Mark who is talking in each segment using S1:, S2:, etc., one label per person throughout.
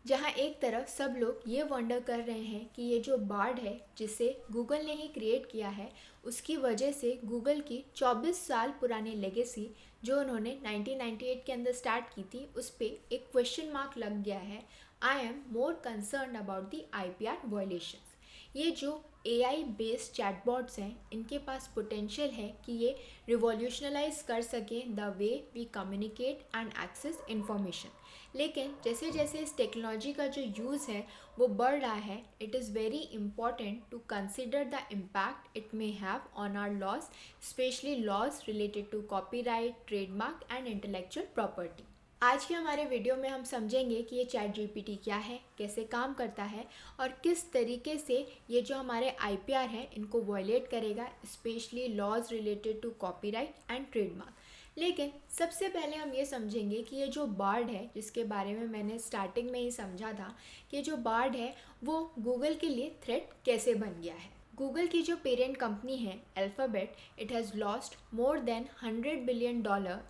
S1: जहाँ एक तरफ सब लोग ये वंडर कर रहे हैं कि ये जो बार्ड है जिसे गूगल ने ही क्रिएट किया है, उसकी वजह से गूगल की 24 साल पुरानी लेगेसी जो उन्होंने 1998 के अंदर स्टार्ट की थी, उस पर एक क्वेश्चन मार्क लग गया है। I am more concern about the IPR violations. ये जो AI बेस्ड चैटबॉट्स हैं, इनके पास पोटेंशियल है कि ये रिवॉल्यूशनलाइज कर सकें the way we communicate and access information. लेकिन जैसे जैसे इस टेक्नोलॉजी का जो यूज़ है वो बढ़ रहा है, it is very important to consider the impact it may have on our laws, specially laws related to copyright, trademark and intellectual property. आज के हमारे वीडियो में हम समझेंगे कि ये चैट GPT क्या है, कैसे काम करता है और किस तरीके से ये जो हमारे IPR हैं इनको वायलेट करेगा, specially laws related to copyright and trademark. लेकिन सबसे पहले हम ये समझेंगे कि ये जो बार्ड है, जिसके बारे में मैंने स्टार्टिंग में ही समझा था कि जो बार्ड है वो गूगल के लिए थ्रेट कैसे बन गया है। गूगल की जो पेरेंट कंपनी है Alphabet, it has lost more than $100 billion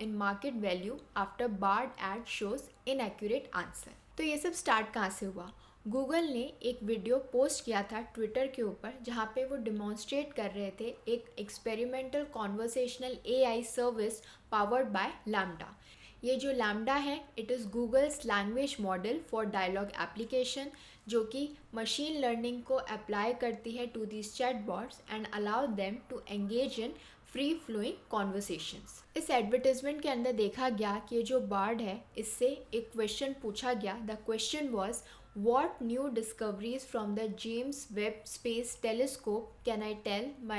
S1: in market value after Bard ad shows inaccurate answer. तो ये सब स्टार्ट कहाँ से हुआ? गूगल ने एक वीडियो पोस्ट किया था ट्विटर के ऊपर, जहाँ पे वो डिमॉन्स्ट्रेट कर रहे थे एक experimental conversational AI service powered by LaMDA. ये जो लैम्डा है, it is Google's language model for dialogue application, जो कि मशीन लर्निंग को अप्लाई करती है to this chatbots and allow them to engage in free flowing conversations. इस advertisement के अंदर देखा गया कि ये जो बार्ड है, इससे एक क्वेश्चन पूछा गया। The question was, What new discoveries from the James Webb Space Telescope can I tell my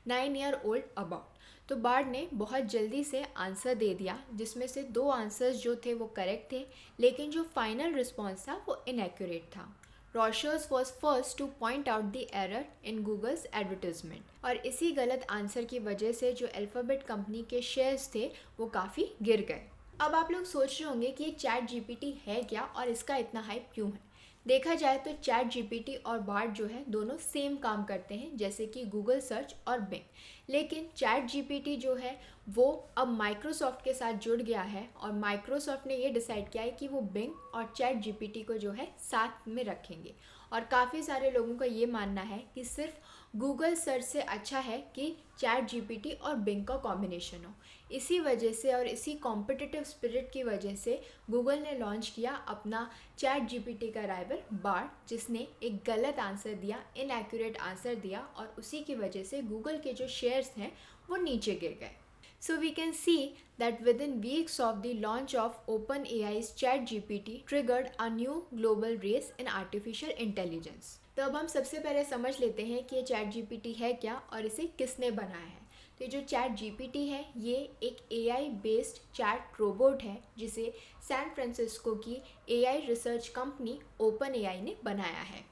S1: 9-year-old about? तो बार्ड ने बहुत जल्दी से आंसर दे दिया, जिसमें से 2 आंसर्स जो थे वो करेक्ट थे, लेकिन जो फाइनल रिस्पॉन्स था वो इनएक्यूरेट था। Reuters was first to point out the error in Google's advertisement, और इसी गलत आंसर की वजह से जो अल्फ़ाबेट कंपनी के शेयर्स थे वो काफ़ी गिर गए। अब आप लोग सोच रहे होंगे कि ये चैट GPT है क्या और इसका इतना हाइप क्यों है। देखा जाए तो चैट GPT और बार्ड जो है दोनों सेम काम करते हैं, जैसे कि गूगल सर्च और बिंग। लेकिन चैट GPT जो है वो अब माइक्रोसॉफ्ट के साथ जुड़ गया है, और माइक्रोसॉफ्ट ने ये डिसाइड किया है कि वो बिंग और चैट GPT को जो है साथ में रखेंगे। और काफ़ी सारे लोगों का ये मानना है कि सिर्फ गूगल सर्च से अच्छा है कि चैट GPT और बिंग का कॉम्बिनेशन हो। इसी वजह से और इसी कॉम्पिटिटिव स्पिरिट की वजह से गूगल ने लॉन्च किया अपना चैट GPT का राइवल बार्ड, जिसने एक गलत आंसर दिया, इनएक्यूरेट आंसर दिया, और उसी की वजह से गूगल के जो शेयर्स हैं वो नीचे गिर गए। So we can see that within weeks of the launch of OpenAI's ChatGPT triggered a new global race in artificial intelligence. तो अब हम सबसे पहले समझ लेते हैं कि ये ChatGPT है क्या और इसे किसने बनाया है। तो ये जो ChatGPT है, ये एक AI बेस्ड चैट रोबोट है जिसे सैन फ्रांसिस्को की AI रिसर्च कंपनी OpenAI ने बनाया है।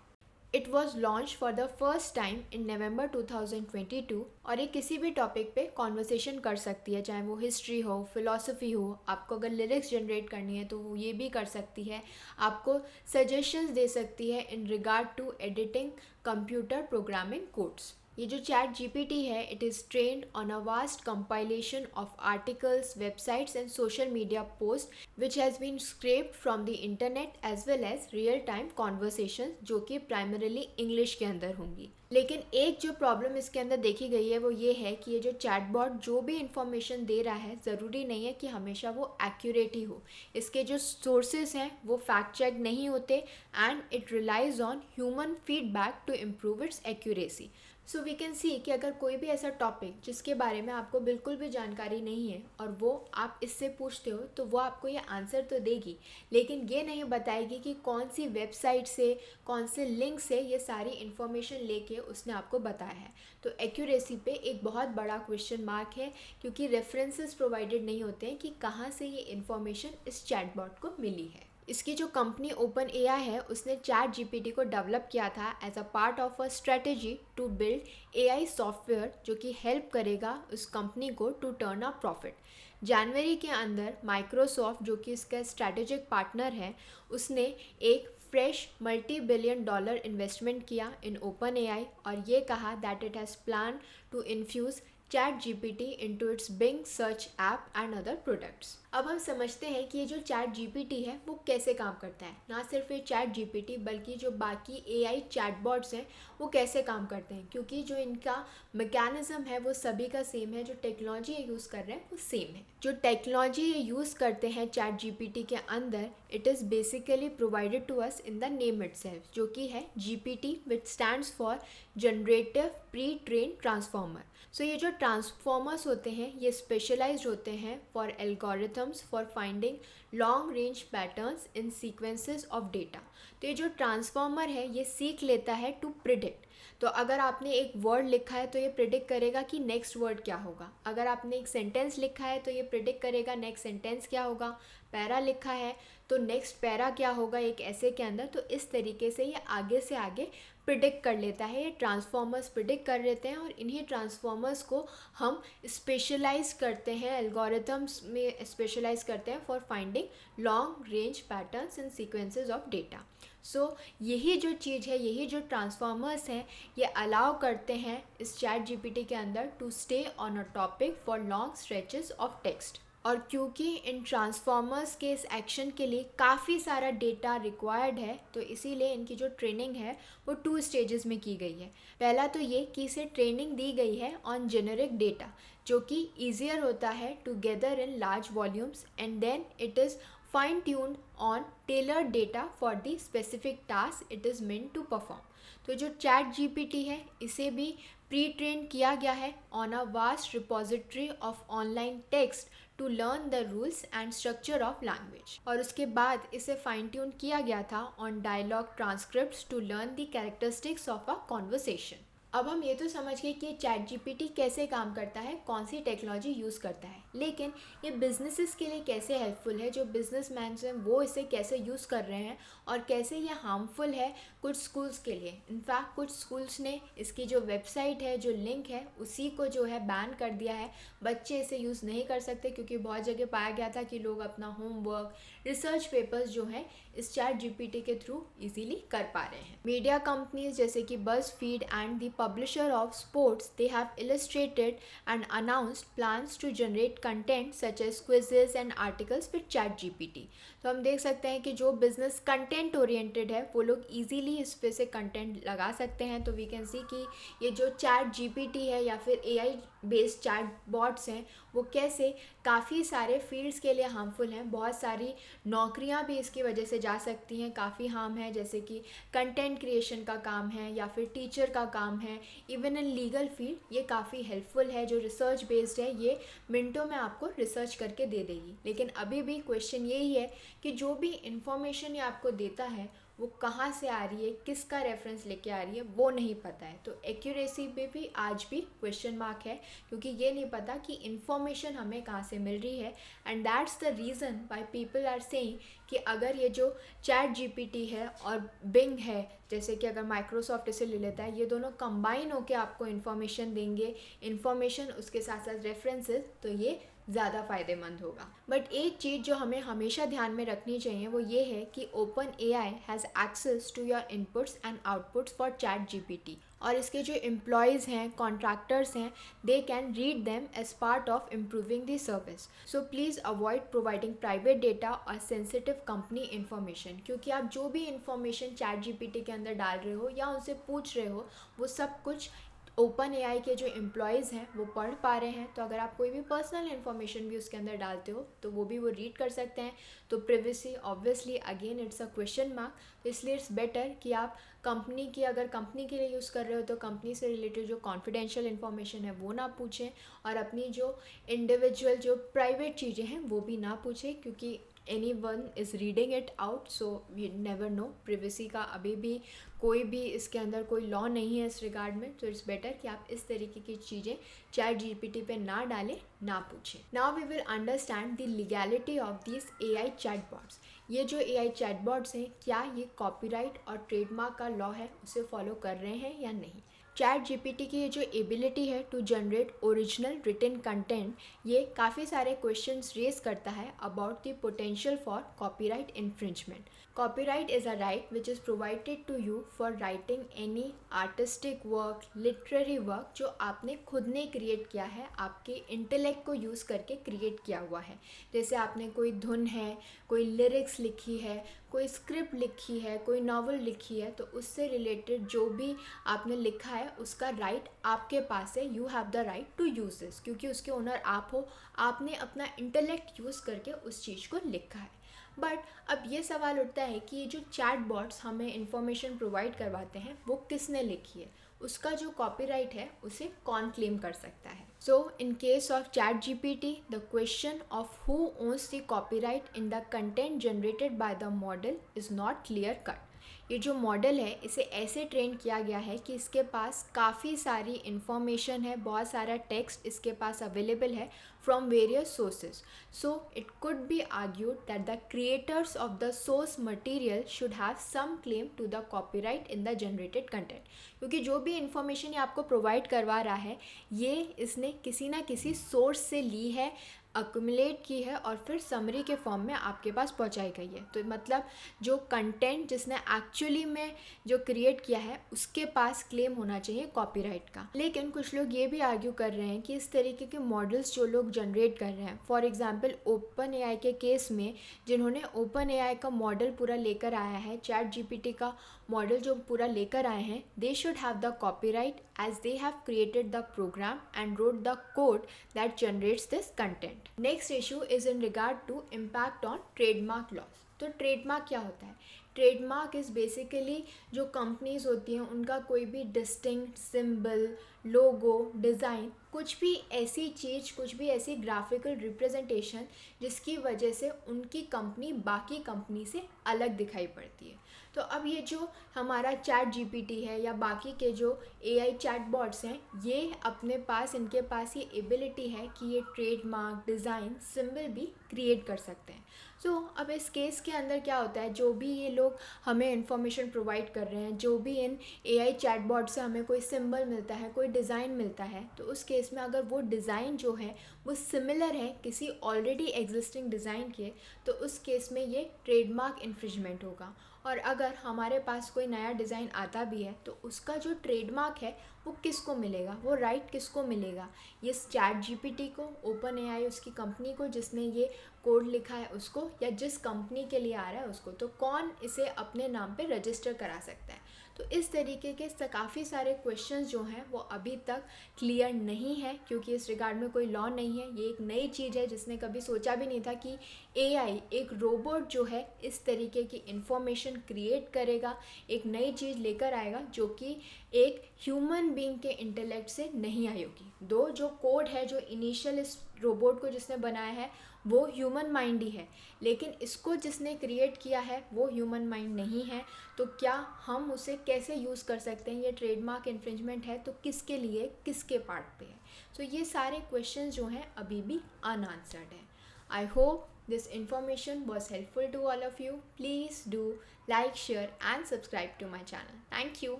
S1: It was launch for the first time in November 2022, और ये किसी भी टॉपिक पे कॉन्वर्सेशन कर सकती है, चाहे वो हिस्ट्री हो, फिलॉसफी हो। आपको अगर लिरिक्स जनरेट करनी है तो वो ये भी कर सकती है, आपको सजेशंस दे सकती है in regard to editing computer programming codes. ये जो चैट GPT है, it is trained on a vast compilation of articles, websites and social media post which has been scraped from the internet as well as real time conversation, जो कि primarily English के अंदर होंगी। लेकिन एक जो problem इसके अंदर देखी गई है वो ये है कि ये जो चैटबॉट जो भी इंफॉर्मेशन दे रहा है, ज़रूरी नहीं है कि हमेशा वो एक्यूरेट ही हो। इसके जो सोर्सेज हैं वो फैक्ट चेक नहीं होते, and it relies on human feedback to improve its accuracy. So we can see कि अगर कोई भी ऐसा टॉपिक जिसके बारे में आपको बिल्कुल भी जानकारी नहीं है और वो आप इससे पूछते हो, तो वो आपको ये आंसर तो देगी, लेकिन ये नहीं बताएगी कि कौन सी वेबसाइट से, कौन से लिंक से ये सारी इन्फॉर्मेशन लेके उसने आपको बताया है। तो एक्यूरेसी पे एक बहुत बड़ा क्वेश्चन मार्क है, क्योंकि रेफरेंसेस प्रोवाइडेड नहीं होते हैं कि कहाँ से ये इन्फॉर्मेशन इस चैटबॉट को मिली है। इसकी जो कंपनी OpenAI है, उसने चैट GPT को डेवलप किया था as a part of a strategy to build AI software, जो कि हेल्प करेगा उस कंपनी को टू टर्न अ प्रॉफिट। जनवरी के अंदर माइक्रोसॉफ्ट, जो कि इसका स्ट्रैटेजिक पार्टनर है, उसने एक फ्रेश $multi-billion इन्वेस्टमेंट किया इन OpenAI, और ये कहा that it has plan to infuse chat GPT into its Bing search app and other products. अब हम समझते हैं कि ये जो चैट जीपीटी है वो कैसे काम करता है। ना सिर्फ ये चैट जीपीटी बल्कि जो बाकी एआई चैटबॉट्स हैं वो कैसे काम करते हैं, क्योंकि जो इनका मैकेनिज्म है वो सभी का सेम है। जो टेक्नोलॉजी ये यूज़ कर रहे हैं वो सेम है। जो टेक्नोलॉजी ये यूज़ करते हैं चैट जीपीटी के अंदर, it is basically provided to us in the name itself, जो कि है GPT, which stands for generative pre train transformer. So ये जो ट्रांसफॉर्मर्स होते हैं ये स्पेशलाइज्ड होते हैं for algorithms for finding long range patterns in sequences of data. तो ये जो ट्रांसफॉर्मर है ये सीख लेता है टू प्रिडिक्ट। तो अगर आपने एक वर्ड लिखा है तो ये प्रिडिक्ट करेगा कि नेक्स्ट वर्ड क्या होगा। अगर आपने एक सेंटेंस लिखा है तो ये प्रिडिक्ट करेगा नेक्स्ट सेंटेंस क्या होगा। पैरा लिखा है तो नेक्स्ट पैरा क्या होगा एक ऐसे के अंदर। तो इस तरीके से ये आगे से आगे प्रिडिक्ट कर लेता है। ये ट्रांसफॉर्मर्स प्रिडिक्ट कर लेते हैं और इन्हीं ट्रांसफॉर्मर्स को हम स्पेशलाइज करते हैं, एल्गोरिथम्स में स्पेशलाइज करते हैं for finding long range patterns in sequences of data. So यही जो चीज़ है, यही जो ट्रांसफॉर्मर्स हैं, ये अलाउ करते हैं इस चैट जीपीटी के अंदर to stay on a topic for long stretches of text. और क्योंकि इन ट्रांसफॉर्मर्स के इस एक्शन के लिए काफ़ी सारा डेटा रिक्वायर्ड है, तो इसीलिए इनकी जो ट्रेनिंग है वो 2 स्टेजेस में की गई है। पहला तो ये कि इसे ट्रेनिंग दी गई है ऑन जेनेरिक डेटा, जो कि ईजियर होता है to gather in large volumes, and then it is fine tuned on tailored data for the specific task it is meant to perform. तो जो चैट जीपीटी है इसे भी प्री ट्रेन किया गया है on a vast repository of online text to learn the rules and structure of language. और उसके बाद इसे फाइन ट्यून किया गया था on dialogue transcripts to learn the characteristics of a conversation. अब हम ये तो समझ गए कि चैट जीपीटी कैसे काम करता है, कौन सी टेक्नोलॉजी यूज़ करता है, लेकिन ये बिजनेसेस के लिए कैसे हेल्पफुल है, जो बिजनेसमैन हैं वो इसे कैसे यूज़ कर रहे हैं और कैसे ये हार्मफुल है कुछ स्कूल्स के लिए। इनफैक्ट कुछ स्कूल्स ने इसकी जो वेबसाइट है, जो लिंक है, उसी को जो है बैन कर दिया है। बच्चे इसे यूज़ नहीं कर सकते क्योंकि बहुत जगह पाया गया था कि लोग अपना होमवर्क, रिसर्च पेपर्स जो हैं इस चैट जीपीटी के थ्रू इजीली कर पा रहे हैं। मीडिया कंपनीज जैसे कि BuzzFeed and the publisher of sports, they have illustrated and announced plans to generate content such as quizzes and articles with chat GPT. तो हम देख सकते हैं कि जो बिजनेस कंटेंट ओरिएंटेड है वो लोग इजीली इस पे से कंटेंट लगा सकते हैं। तो वी कैन सी कि ये जो चैट जीपीटी है या फिर एआई बेस्ड चैट बॉट्स हैं वो कैसे काफ़ी सारे फील्ड्स के लिए हार्मफुल हैं। बहुत सारी नौकरियां भी इसकी वजह से जा सकती हैं, काफ़ी हार्म है, जैसे कि कंटेंट क्रिएशन का काम है या फिर टीचर का काम है, इवन इन लीगल फील्ड ये काफ़ी हेल्पफुल है। जो रिसर्च बेस्ड है ये मिनटों में आपको रिसर्च करके दे देगी। लेकिन अभी भी क्वेश्चन यही है कि जो भी इंफॉर्मेशन ये आपको देता है वो कहाँ से आ रही है, किसका रेफरेंस लेके आ रही है, वो नहीं पता है। तो एक्यूरेसी पे भी आज भी क्वेश्चन मार्क है, क्योंकि ये नहीं पता कि इन्फॉर्मेशन हमें कहाँ से मिल रही है। And that's the reason why people are saying कि अगर ये जो चैट जीपीटी है और बिंग है, जैसे कि अगर माइक्रोसॉफ्ट इसे ले लेता है, ये दोनों कंबाइन होकर आपको इन्फॉर्मेशन देंगे, इन्फॉर्मेशन उसके साथ साथ रेफरेंसेस, तो ये ज़्यादा फ़ायदेमंद होगा। बट एक चीज़ जो हमें हमेशा ध्यान में रखनी चाहिए वो ये है कि open AI has access to your inputs and outputs for chat GPT, और इसके जो एम्प्लॉयज़ हैं, कॉन्ट्रैक्टर्स हैं, they can read them as part of improving the service. So please avoid providing private data और सेंसिटिव कंपनी इन्फॉर्मेशन, क्योंकि आप जो भी इन्फॉर्मेशन चैट जीपीटी के अंदर डाल रहे हो या उनसे पूछ रहे हो वो सब कुछ ओपन एआई के जो एम्प्लॉयज़ हैं वो पढ़ पा रहे हैं। तो अगर आप कोई भी पर्सनल इन्फॉर्मेशन भी उसके अंदर डालते हो तो वो भी वो रीड कर सकते हैं। तो privacy obviously again it's a question mark. तो इसलिए इट्स बेटर कि आप कंपनी की, अगर कंपनी के लिए यूज़ कर रहे हो तो कंपनी से रिलेटेड जो कॉन्फिडेंशियल इन्फॉर्मेशन है वो ना पूछें, और अपनी जो इंडिविजुअल जो प्राइवेट चीज़ें हैं वो भी ना पूछें, क्योंकि anyone is reading it out, so we never know। privacy का अभी भी कोई भी इसके अंदर कोई लॉ नहीं है इस रिगार्ड में। तो इट्स बेटर कि आप इस तरीके की चीज़ें चैट जीपीटी पे ना डालें, ना पूछें। Now we will understand the legality of this AI chatbots. ये जो एआई चैटबॉट्स हैं, क्या ये कॉपीराइट और ट्रेडमार्क का लॉ है उसे फॉलो कर रहे हैं या नहीं। चैट जीपीटी की ये जो एबिलिटी है to generate original written content, ये काफ़ी सारे क्वेश्चंस रेज करता है about the potential for copyright infringement. Copyright is a right which is provided to you for writing any artistic work, literary work जो आपने खुद ने क्रिएट किया है, आपके इंटेलेक्ट को यूज़ करके क्रिएट किया हुआ है. जैसे आपने कोई धुन है, कोई लिरिक्स लिखी है, कोई स्क्रिप्ट लिखी है, कोई नॉवल लिखी है, तो उससे रिलेटेड जो भी आपने लिखा है उसका राइट आपके पास है. You have the right to use this, क्योंकि उसके ओनर आप हो, आपने अपना इंटेलेक्ट यूज़ करके उस चीज़ को लिखा है. बट अब ये सवाल उठता है कि ये जो चैट बॉट्स हमें इंफॉर्मेशन प्रोवाइड करवाते हैं वो किसने लिखी है, उसका जो कॉपीराइट है उसे कौन क्लेम कर सकता है. So in case of chat GPT, the question of who owns the copyright in the content generated by the model is not clear cut. ये जो मॉडल है इसे ऐसे ट्रेन किया गया है कि इसके पास काफ़ी सारी इन्फॉर्मेशन है, बहुत सारा टेक्स्ट इसके पास अवेलेबल है from various sources. So it could be argued that the creators of the source material should have some claim to the copyright in the generated content. क्योंकि जो भी इन्फॉर्मेशन ये आपको प्रोवाइड करवा रहा है ये इसने किसी ना किसी सोर्स से ली है, अक्यूमुलेट की है और फिर समरी के फॉर्म में आपके पास पहुंचाई गई है. तो मतलब जो कंटेंट जिसने एक्चुअली में जो क्रिएट किया है उसके पास क्लेम होना चाहिए कॉपीराइट का. लेकिन कुछ लोग ये भी आर्ग्यू कर रहे हैं कि इस तरीके के मॉडल्स जो लोग जनरेट कर रहे हैं, फॉर एग्जांपल ओपन एआई के केस में जिन्होंने ओपन एआई का मॉडल पूरा लेकर आया है, चैट जीपीटी का मॉडल जो पूरा लेकर आए हैं, they should have the copyright as they have created the program and wrote the code that generates this content. Next issue is in regard to impact on trademark laws. तो trademark क्या होता है? Trademark is basically जो companies होती हैं उनका कोई भी डिस्टिंक्ट सिंबल, लोगो, डिज़ाइन, कुछ भी ऐसी चीज़, कुछ भी ऐसी ग्राफिकल रिप्रेजेंटेशन जिसकी वजह से उनकी कंपनी बाकी कंपनी से अलग दिखाई पड़ती है. तो अब ये जो हमारा चैट जीपीटी है या बाकी के जो एआई चैट बॉट्स हैं, ये अपने पास, इनके पास ये एबिलिटी है कि ये ट्रेडमार्क, डिज़ाइन, सिंबल भी क्रिएट कर सकते हैं. सो अब इस केस के अंदर क्या होता है, जो भी ये लोग हमें इंफॉर्मेशन प्रोवाइड कर रहे हैं, जो भी इन एआई चैट बॉट से हमें कोई सिंबल मिलता है, कोई डिज़ाइन मिलता है, तो उस केस में अगर वो डिज़ाइन जो है वो सिमिलर है किसी ऑलरेडी एग्जिस्टिंग डिज़ाइन के, तो उस केस में ये ट्रेडमार्क इन्फ्रिंजमेंट होगा. और अगर हमारे पास कोई नया डिज़ाइन आता भी है तो उसका जो ट्रेडमार्क है वो किसको मिलेगा, वो राइट किसको मिलेगा? ये चैट जीपीटी को, ओपन एआई उसकी कंपनी को जिसने ये कोड लिखा है उसको, या जिस कंपनी के लिए आ रहा है उसको? तो कौन इसे अपने नाम पे रजिस्टर करा सकता है? तो इस तरीके के काफ़ी सारे क्वेश्चंस जो हैं वो अभी तक क्लियर नहीं है, क्योंकि इस रिगार्ड में कोई लॉ नहीं है. ये एक नई चीज़ है जिसने कभी सोचा भी नहीं था कि एआई, एक रोबोट जो है इस तरीके की इंफॉर्मेशन क्रिएट करेगा, एक नई चीज़ लेकर आएगा जो कि एक ह्यूमन बीइंग के इंटेलेक्ट से नहीं आई होगी. दो जो कोड है, जो इनिशियल इस रोबोट को जिसने बनाया है वो ह्यूमन माइंड ही है, लेकिन इसको जिसने क्रिएट किया है वो ह्यूमन माइंड नहीं है. तो क्या हम उसे कैसे यूज़ कर सकते हैं? ये ट्रेडमार्क इन्फ्रिंजमेंट है तो किसके लिए, किसके पार्ट पे है? तो ये सारे क्वेश्चंस जो हैं अभी भी अनआंसर्ड हैं. I hope this information was helpful to all of you. Please do like, share and subscribe to my channel. Thank you.